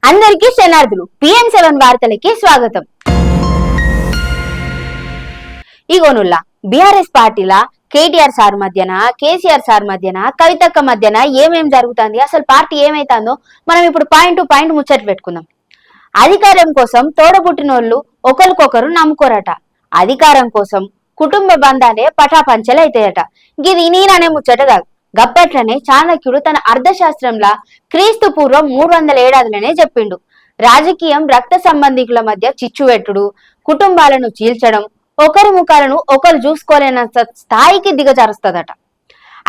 అందరికీ శనార్థులు PN7 వార్తలకి స్వాగతం. ఇగోనుల్లా BRS పార్టీలా KTR sir మధ్యన, కేసీఆర్ సార్ మధ్యన, కవితక్క మధ్యన ఏమేం జరుగుతుంది, అసలు పార్టీ ఏమైతుందో మనం ఇప్పుడు పాయింట్ టు పాయింట్ ముచ్చట్లు పెట్టుకుందాం. అధికారం కోసం తోడబుట్టినోళ్ళు ఒకరికొకరు నమ్ముకోరట. అధికారం కోసం కుటుంబ బంధాలే పటాపంచలైతాయట. గిది నేననే ముచ్చట కాదు. గప్పట్లనే చాణక్యుడు తన అర్థశాస్త్రంలా క్రీస్తు పూర్వం 300 ఏడాదిలోనే చెప్పిండు. రాజకీయం రక్త సంబంధికుల మధ్య చిచ్చువెట్టుడు, కుటుంబాలను చీల్చడం, ఒకరి ముఖాలను ఒకరు చూసుకోలేనంత స్థాయికి దిగజారుస్తుందట.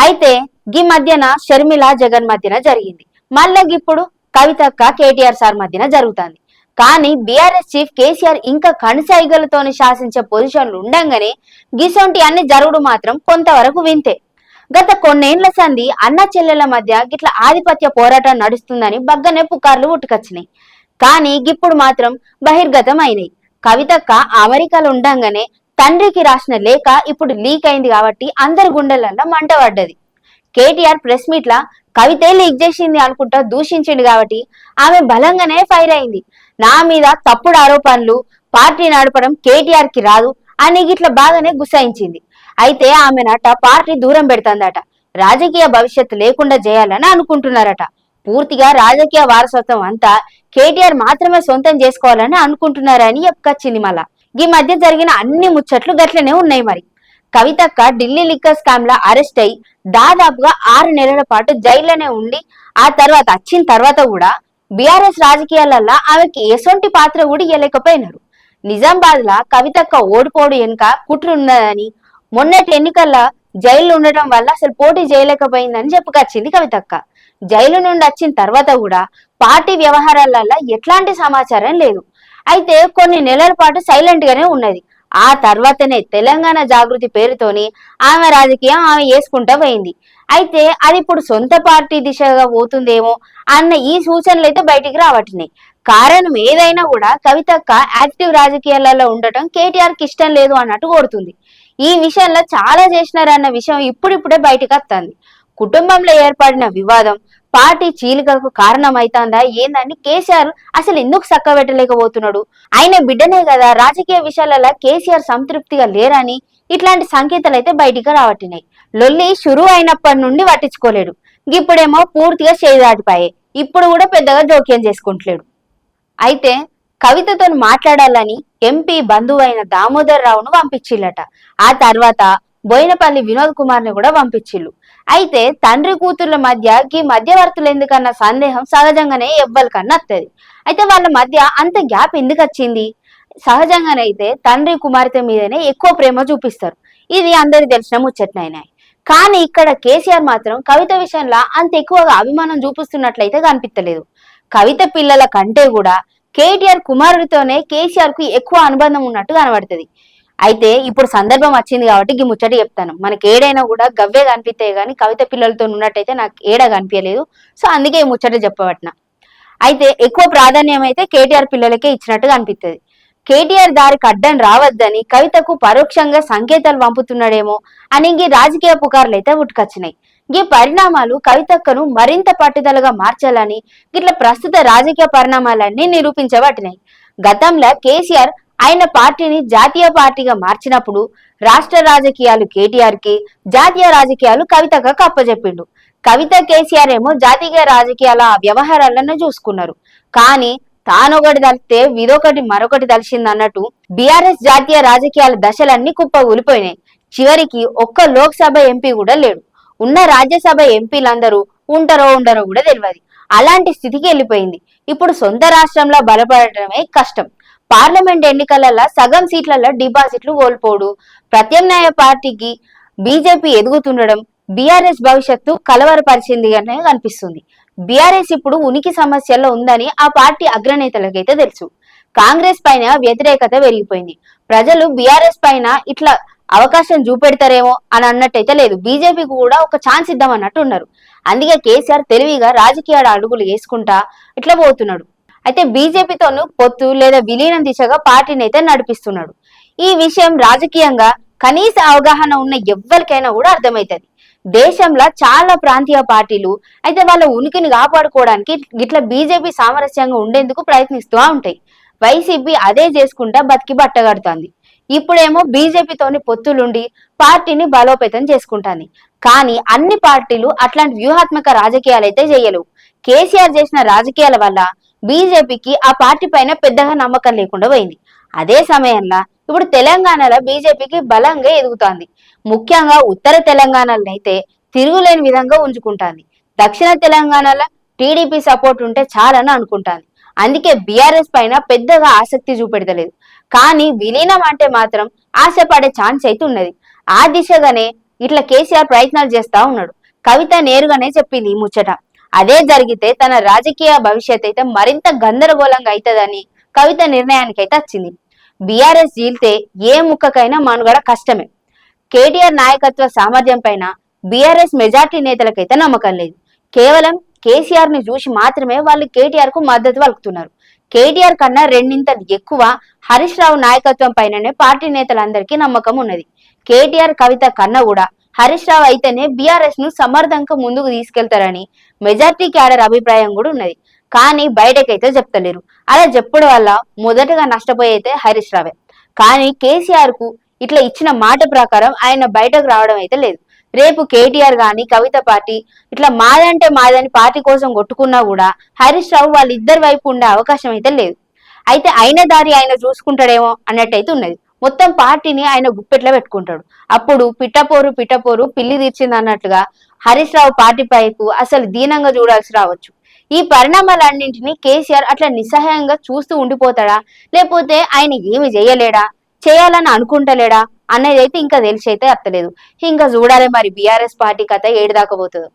అయితే గీ మధ్యన షర్మిల జగన్ మధ్యన జరిగింది. మళ్ళా ఇప్పుడు కవితక్క కేటీఆర్ సార్ మధ్యన జరుగుతుంది. కానీ బీఆర్ఎస్ చీఫ్ కేసీఆర్ ఇంకా కణిసైగలతోని శాసించే పొజిషన్లు ఉండంగానే గిసొంటి అన్ని జరుగుడు మాత్రం కొంతవరకు వింతే. గత కొన్నేళ్ల సంధి అన్న చెల్లెల మధ్య గిట్ల ఆధిపత్య పోరాటం నడుస్తుందని బగ్గనే పుకార్లు ఉట్టుకొచ్చినాయి. కానీ గిప్పుడు మాత్రం బహిర్గతం అయినాయి. కవితక్క అమెరికాలో ఉండంగానే తండ్రికి రాసిన లేఖ ఇప్పుడు లీక్ అయింది కాబట్టి అందరి గుండెలల్లో మంట పడ్డది. కేటీఆర్ ప్రెస్ మీట్ లా కవితే లీక్ చేసింది అనుకుంటా దూషించింది కాబట్టి ఆమె బలంగానే ఫైర్ అయింది. నా మీద తప్పుడు ఆరోపణలు, పార్టీ నడపడం కేటీఆర్ కి రాదు అని గిట్ల బాగానే గుసాయించింది. అయితే ఆమె నట పార్టీ దూరం పెడుతుందట. రాజకీయ భవిష్యత్తు లేకుండా చేయాలని అనుకుంటున్నారట. పూర్తిగా రాజకీయ వారసత్వం అంతా కేటీఆర్ మాత్రమే సొంతం చేసుకోవాలని అనుకుంటున్నారని చెప్పుకొచ్చింది. మళ్ళా ఈ మధ్య జరిగిన అన్ని ముచ్చట్లు గట్లనే ఉన్నాయి. మరి కవితక్క ఢిల్లీ లిక్కర్ స్కామ్ లా అరెస్ట్ అయి దాదాపుగా 6 నెలల పాటు జైల్లోనే ఉండి ఆ తర్వాత వచ్చిన తర్వాత కూడా బీఆర్ఎస్ రాజకీయాలల్లో ఆమెకి ఎసొంటి పాత్ర కూడా ఇవ్వలేకపోయినారు. నిజామాబాద్ లా కవితక్క ఓడిపోడు వెనుక కుట్ర ఉన్నదని, మొన్నటి ఎన్నికల్లో జైలు ఉండటం వల్ల అసలు పోటీ చేయలేకపోయిందని చెప్పుకొచ్చింది కవితక్క. జైలు నుండి వచ్చిన తర్వాత కూడా పార్టీ వ్యవహారాలలో ఎట్లాంటి సమాచారం లేదు. అయితే కొన్ని నెలల పాటు సైలెంట్ గానే ఉన్నది. ఆ తర్వాతనే తెలంగాణ జాగృతి పేరుతోని ఆమె రాజకీయం ఆమె వేసుకుంటా పోయింది. అయితే అది ఇప్పుడు సొంత పార్టీ దిశగా పోతుందేమో అన్న ఈ సూచనలు అయితే బయటికి రావట్టినాయి. కారణం ఏదైనా కూడా కవితక్క యాక్టివ్ రాజకీయాలలో ఉండటం కేటీఆర్ కి ఇష్టం లేదు అన్నట్టు కోరుతుంది. ఈ విషయంలో చాలా చేసినారన్న విషయం ఇప్పుడిప్పుడే బయటకు వస్తుంది. కుటుంబంలో ఏర్పడిన వివాదం పార్టీ చీలికలకు కారణమైతుందా ఏందని కేసీఆర్ అసలు ఎందుకు చక్కబెట్టలేకపోతున్నాడు? ఆయన బిడ్డనే కదా, రాజకీయ విషయాలలో కేసీఆర్ సంతృప్తిగా లేరని ఇట్లాంటి సంకేతాలు అయితే బయటికి రావట్టినాయి. లొల్లి షురు అయినప్పటి నుండి పట్టించుకోలేడు. ఇప్పుడేమో పూర్తిగా చేదాటిపాయే. ఇప్పుడు కూడా పెద్దగా జోక్యం చేసుకుంటలేడు. అయితే కవితతో మాట్లాడాలని ఎంపీ బంధువు అయిన దామోదర్ రావును పంపించిల్లట. ఆ తర్వాత బోయినపల్లి వినోద్ కుమార్ ని కూడా పంపించిల్లు. అయితే తండ్రి కూతుర్ల మధ్య ఈ మధ్యవర్తులు ఎందుకన్న సందేహం సహజంగానే ఎవ్వరికన్నా వస్తుంది. అయితే వాళ్ళ మధ్య అంత గ్యాప్ ఎందుకు వచ్చింది? సహజంగానే అయితే తండ్రి కుమార్తె మీదనే ఎక్కువ ప్రేమ చూపిస్తారు. ఇది అందరికి తెలిసిన ముచ్చట్నైనా. కానీ ఇక్కడ కేసీఆర్ మాత్రం కవిత విషయంలో అంత ఎక్కువగా అభిమానం చూపిస్తున్నట్లయితే కనిపించలేదు. కవిత పిల్లల కంటే కూడా కేటీఆర్ కుమారుడితోనే కేసీఆర్ కు ఎక్కువ అనుబంధం ఉన్నట్టు కనబడుతుంది. అయితే ఇప్పుడు సందర్భం వచ్చింది కాబట్టి ఈ ముచ్చట చెప్తాను. మనకి ఏడైనా కూడా గవ్వే కనిపిస్తాయి కానీ కవిత పిల్లలతో ఉన్నట్టయితే నాకు ఏడా కనిపించలేదు. సో అందుకే ఈ ముచ్చట చెప్పబట్టిన. అయితే ఎక్కువ ప్రాధాన్యం అయితే కేటీఆర్ పిల్లలకే ఇచ్చినట్టుగా అనిపిస్తుంది. కేటీఆర్ దారికి అడ్డం రావద్దని కవితకు పరోక్షంగా సంకేతాలు పంపుతున్నాడేమో అని రాజకీయ పుకార్లు అయితే ఉట్టుకొచ్చినాయి. ఈ పరిణామాలు కవితక్కను మరింత పట్టుదలగా మార్చాలని ఇట్లా ప్రస్తుత రాజకీయ పరిణామాలన్నీ నిరూపించబట్టినాయి. గతంలో కేసీఆర్ ఆయన పార్టీని జాతీయ పార్టీగా మార్చినప్పుడు రాష్ట్ర రాజకీయాలు కేటీఆర్ కి, జాతీయ రాజకీయాలు కవితకు అప్పచెప్పిండు. కవిత కేసీఆర్ ఏమో జాతీయ రాజకీయాల వ్యవహారాలను చూసుకున్నారు. కానీ తానొకటి తలిస్తే విదొకటి మరొకటి తలిసింది అన్నట్టు బీఆర్ఎస్ జాతీయ రాజకీయాల దశలన్నీ కుప్పగూలిపోయినాయి. చివరికి ఒక్క లోక్సభ ఎంపీ కూడా లేడు. ఉన్న రాజ్యసభ ఎంపీలందరూ ఉంటారో ఉండరో కూడా తెలియదు. అలాంటి స్థితికి వెళ్ళిపోయింది. ఇప్పుడు సొంత రాష్ట్రంలో బలపడటమే కష్టం. పార్లమెంట్ ఎన్నికలలో సగం సీట్లలో డిపాజిట్లు కోల్పోడు, ప్రత్యామ్నాయ పార్టీకి బీజేపీ ఎదుగుతుండడం బీఆర్ఎస్ భవిష్యత్తు కలవరపరిచిందిగానే కనిపిస్తుంది. బీఆర్ఎస్ ఇప్పుడు ఉనికి సమస్యల్లో ఉందని ఆ పార్టీ అగ్రనేతలకైతే తెలుసు. కాంగ్రెస్ పైన వ్యతిరేకత పెరిగిపోయింది. ప్రజలు బీఆర్ఎస్ పైన ఇట్లా అవకాశం చూపెడతారేమో అని అన్నట్టయితే లేదు. బీజేపీకి కూడా ఒక ఛాన్స్ ఇద్దామన్నట్టు ఉన్నారు. అందుకే కేసీఆర్ తెలివిగా రాజకీయ అడుగులు వేసుకుంటా ఇట్లా పోతున్నాడు. అయితే బీజేపీతోనూ పొత్తు లేదా విలీనం దిశగా పార్టీని అయితే నడిపిస్తున్నాడు. ఈ విషయం రాజకీయంగా కనీస అవగాహన ఉన్న ఎవ్వరికైనా కూడా అర్థమవుతుంది. దేశంలో చాలా ప్రాంతీయ పార్టీలు అయితే వాళ్ళ ఉనికిని కాపాడుకోవడానికి ఇట్లా బీజేపీ సామరస్యంగా ఉండేందుకు ప్రయత్నిస్తూ ఉంటాయి. వైసీపీ అదే చేసుకుంటా బతికి బట్టగడుతుంది. ఇప్పుడేమో బీజేపీతోని పొత్తులుండి పార్టీని బలోపేతం చేసుకుంటాంది. కానీ అన్ని పార్టీలు అట్లాంటి వ్యూహాత్మక రాజకీయాలు అయితే చేయలేవు. కేసీఆర్ చేసిన రాజకీయాల వల్ల బీజేపీకి ఆ పార్టీ పైన పెద్దగా నమ్మకం లేకుండా పోయింది. అదే సమయంలో ఇప్పుడు తెలంగాణలో బీజేపీకి బలంగా ఎదుగుతోంది. ముఖ్యంగా ఉత్తర తెలంగాణలో అయితే తిరుగులేని విధంగా ఉంచుకుంటాంది. దక్షిణ తెలంగాణలో టీడీపీ సపోర్ట్ ఉంటే చాలని అనుకుంటాంది. అందుకే బీఆర్ఎస్ పైన పెద్దగా ఆసక్తి చూపెడతలేదు. కానీ విలీనం అంటే మాత్రం ఆశపడే ఛాన్స్ అయితే ఉన్నది. ఆ దిశగానే ఇట్లా కేసీఆర్ ప్రయత్నాలు చేస్తా ఉన్నాడు. కవిత నేరుగానే చెప్పింది ఈ ముచ్చట. అదే జరిగితే తన రాజకీయ భవిష్యత్ అయితే మరింత గందరగోళంగా అవుతుందని కవిత నిర్ణయానికి అయితే వచ్చింది. బీఆర్ఎస్ జీల్తే ఏ ముక్కకైనా మనుగడ కష్టమే. కేటీఆర్ నాయకత్వ సామర్థ్యం పైన బీఆర్ఎస్ మెజార్టీ నేతలకైతే నమ్మకం లేదు. కేవలం కేసీఆర్ ని చూసి మాత్రమే వాళ్ళు కేటీఆర్ కు మద్దతు పలుకుతున్నారు. కేటీఆర్ కన్నా రెండింతలు ఎక్కువ హరీష్ రావు నాయకత్వం పైననే పార్టీ నేతలందరికీ నమ్మకం ఉన్నది. కేటీఆర్ కవిత కన్నా కూడా హరీష్ రావు అయితేనే బీఆర్ఎస్ ను సమర్థంగా ముందుకు తీసుకెళ్తారని మెజార్టీ క్యాడర్ అభిప్రాయం కూడా ఉన్నది. కానీ బయటకైతే చెప్తలేరు. అలా చెప్పడం వల్ల మొదటగా నష్టపోయేతే హరీష్ రావే. కానీ కేసీఆర్ కు ఇట్లా ఇచ్చిన మాట ప్రకారం ఆయన బయటకు రావడం అయితే లేదు. రేపు కేటీఆర్ గాని కవిత పార్టీ ఇట్లా మాదంటే మాదని పార్టీ కోసం కొట్టుకున్నా కూడా హరీష్ రావు వాళ్ళిద్దరి వైపు ఉండే అవకాశం అయితే లేదు. అయితే అయిన దారి ఆయన చూసుకుంటాడేమో అన్నట్టయితే ఉన్నది. మొత్తం పార్టీని ఆయన గుప్పెట్లో పెట్టుకుంటాడు. అప్పుడు పిట్టపోరు పిల్లి తీర్చింది అన్నట్లుగా హరీష్ రావు పార్టీ పైపు అసలు దీనంగా చూడాల్సి రావచ్చు. ఈ పరిణామాలన్నింటినీ కేసీఆర్ అట్లా నిస్సహాయంగా చూస్తూ ఉండిపోతాడా, లేకపోతే ఆయన ఏమి చేయలేడా, చేయాలని అనుకుంటలేడా అనేది అయితే ఇంకా తెలిసి అయితే అత్తలేదు. ఇంకా చూడాలి మరి బీఆర్ఎస్ పార్టీ కథ ఏడు దాకా పోతుందో.